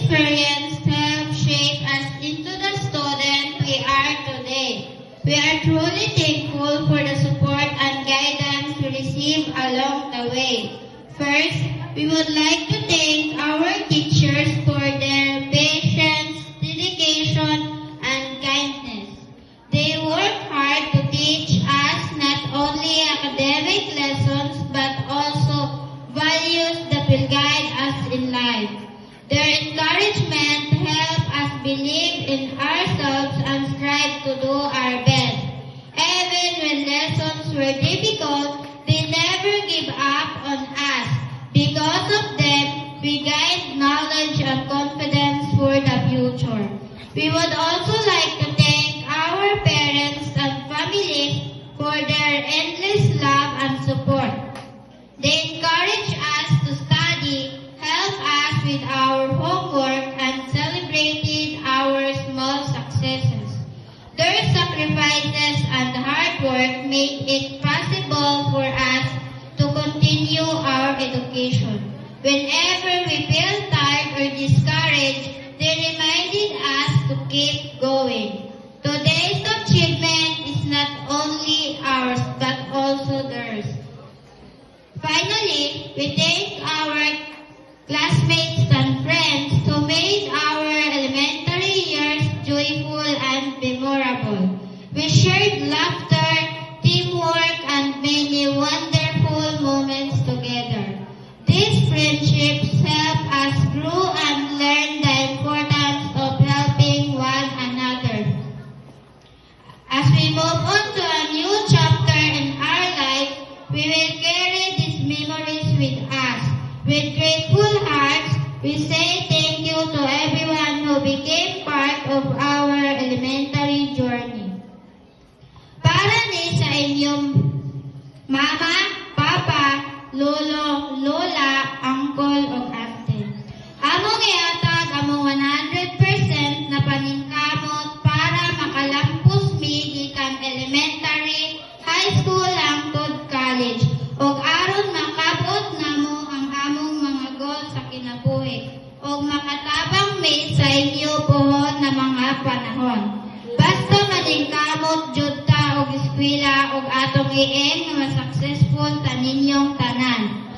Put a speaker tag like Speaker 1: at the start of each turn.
Speaker 1: experience helped shape us into the student we are today. We are truly thankful for the support and guidance we received along the way. First, we would like to thank our teachers for their patience, dedication, and kindness. They work hard to teach us not only academic lessons but also values that will guide us in life. Their encouragement helps us believe in ourselves and strive to do our best. Even when lessons were difficult, they never give up on us. Because of them, we gain knowledge and confidence for the future. We would also like to thank our parents and families for their endless love and support. They encourage us to study, help us with our homework, and celebrated our small successes. Their sacrifices and hard work make it possible for us to continue our education. Whenever we feel tired or discouraged, they reminded us to keep going. Today's achievement is not only ours but also theirs. Finally, we thank our classmates and friends who made our elementary years joyful and memorable. We shared laughter, teamwork, and many wonderful moments together. These friendships help us grow and learn the importance of helping one another. As we move on to a new chapter in our life, we will carry these memories with us. With grateful hearts, we say thank you to everyone who became part of our elementary journey. Para ni sa inyong mama, papa, lolo, lola, uncle, o ate. Among iatag among 100% na paningkamot para makalampos mi gikan elementary, high school hangtod college, ug aron makabot namo ang among mga goal sa kinabuhi, ug makatabang mi sa inyo pohon na mga panahon. Basta maningkamot jud ta og eskwela ug atong ieng nga successful ta ninyong tanan.